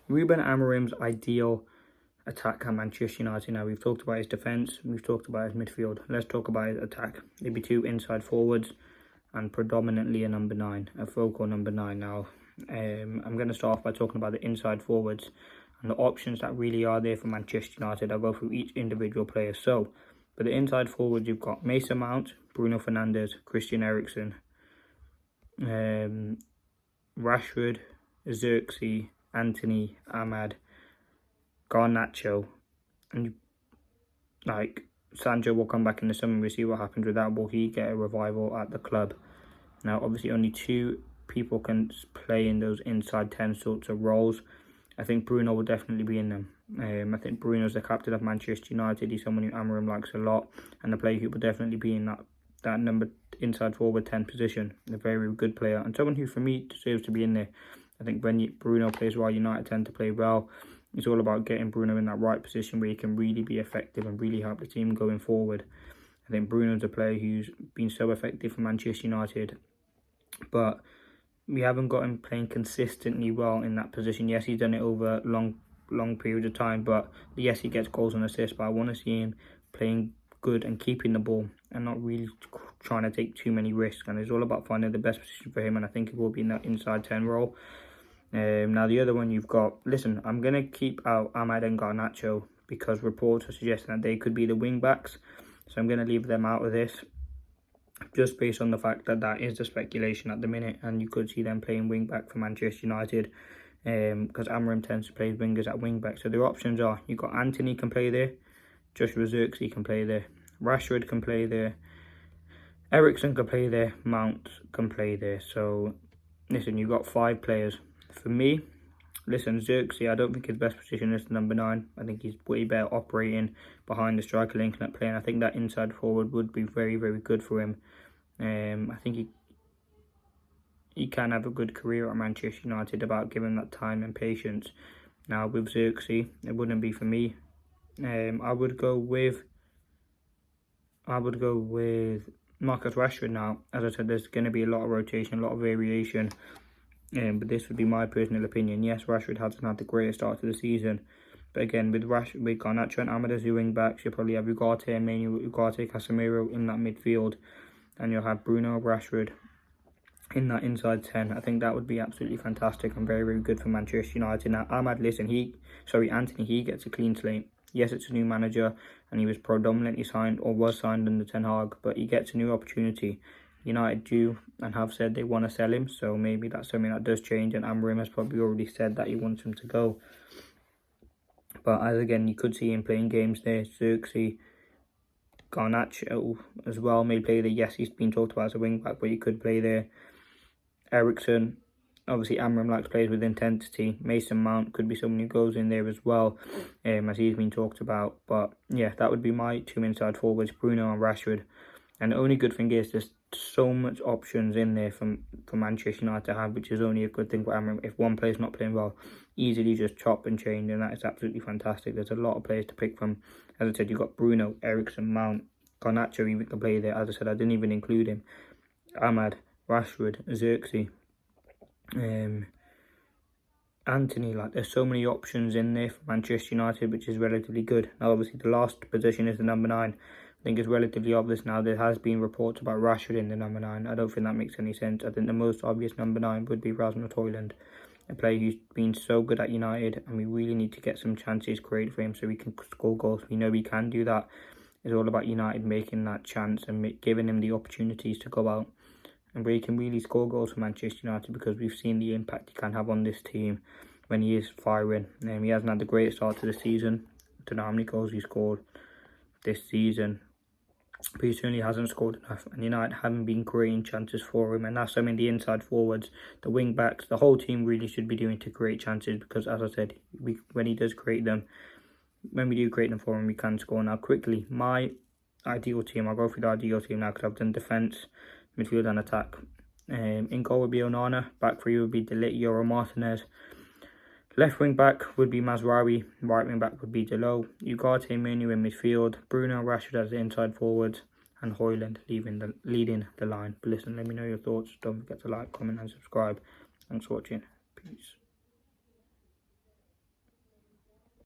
Ruben Amorim's ideal attack at Manchester United. Now, we've talked about his defence, we've talked about his midfield. Let's talk about his attack. It'd be 2 inside forwards and predominantly a number 9, a focal number 9. Now, I'm going to start off by talking about the inside forwards and the options that really are there for Manchester United. I'll go through each individual player. So, for the inside forwards, you've got Mason Mount, Bruno Fernandes, Christian Eriksen, Rashford, Xerxes, Anthony, Ahmad, Garnacho, and Sancho will come back in the summer. We'll see what happens with that. Will he get a revival at the club? Now, obviously, only 2 people can play in those inside 10 sorts of roles. I think Bruno will definitely be in them. I think Bruno's the captain of Manchester United. He's someone who Amorim likes a lot, and the player who will definitely be in that number inside forward 10 position. A very good player, and someone who, for me, deserves to be in there. I think when Bruno plays well, United tend to play well. It's all about getting Bruno in that right position where he can really be effective and really help the team going forward. I think Bruno's a player who's been so effective for Manchester United, but we haven't got him playing consistently well in that position. Yes, he's done it over long periods of time, but yes, he gets goals and assists, but I want to see him playing good and keeping the ball and not really trying to take too many risks. And it's all about finding the best position for him, and I think it will be in that inside 10 role. Now, the other one you've got, listen, I'm going to keep out Ahmad and Garnacho because reports are suggesting that they could be the wing backs. So I'm going to leave them out of this, just based on the fact that that is the speculation at the minute, and you could see them playing wing back for Manchester United, because Amorim tends to play wingers at wing back. So their options are, you've got Anthony can play there, Joshua Xerxes can play there, Rashford can play there, Eriksen can play there, Mount can play there. So listen, you've got 5 players. For me, listen, Xerxes, I don't think his best position is number 9. I think he's way better operating behind the striker, linking up play, and I think that inside forward would be very, very good for him. I think he can have a good career at Manchester United, about giving that time and patience. Now, with Xerxes, it wouldn't be for me. I would go with Marcus Rashford now. As I said, there's going to be a lot of rotation, a lot of variation. But this would be my personal opinion. Yes, Rashford hasn't had the greatest start to the season, but again, with Garnacho and Ahmad as your wing backs, you'll probably have Ugarte and Ugarte, Casemiro in that midfield, and you'll have Bruno, Rashford in that inside 10. I think that would be absolutely fantastic and very, very good for Manchester United. Now, Ahmad, listen, Anthony, he gets a clean slate. Yes, it's a new manager, and he was predominantly signed under Ten Hag, but he gets a new opportunity. United do and have said they want to sell him, so maybe that's something that does change, and Amorim has probably already said that he wants him to go. But as again, you could see him playing games there. Xerxes, Garnacho as well may play there. Yes, he's been talked about as a wing back, but he could play there. Eriksen, obviously Amorim likes players with intensity. Mason Mount could be someone who goes in there as well, as he's been talked about. But yeah, that would be my 2 inside forwards, Bruno and Rashford. And the only good thing is there's so much options in there for Manchester United to have, which is only a good thing for Amorim. If one player's not playing well, easily just chop and change, and that is absolutely fantastic. There's a lot of players to pick from. As I said, you've got Bruno, Eriksen, Mount, Garnacho even can play there. As I said, I didn't even include him. Ahmad, Rashford, Xerxes, Anthony, there's so many options in there for Manchester United, which is relatively good. Now, obviously, the last position is the number 9. I think it's relatively obvious now. There has been reports about Rashford in the number 9. I don't think that makes any sense. I think the most obvious number 9 would be Rasmus Højlund, a player who's been so good at United, and we really need to get some chances created for him so we can score goals. We know we can do that. It's all about United making that chance and giving him the opportunities to go out and where he can really score goals for Manchester United, because we've seen the impact he can have on this team when he is firing. He hasn't had the greatest start to the season. I don't know how many goals he scored this season, but he certainly hasn't scored enough, and United haven't been creating chances for him, and that's something the inside forwards, the wing backs, the whole team really should be doing to create chances, because as I said, when he does create them, when we do create them for him, we can score. Now, quickly, my ideal team, I'll go through the ideal team now because I've done defence, midfield and attack. In goal would be Onana, back three would be De Ligt, Yoro Martinez. Left wing back would be Mazraoui, right wing back would be Delo, Ugarte, Menu in midfield, Bruno, Rashford as the inside forwards, and Højlund leading the line. But listen, let me know your thoughts. Don't forget to like, comment and subscribe. Thanks for watching. Peace.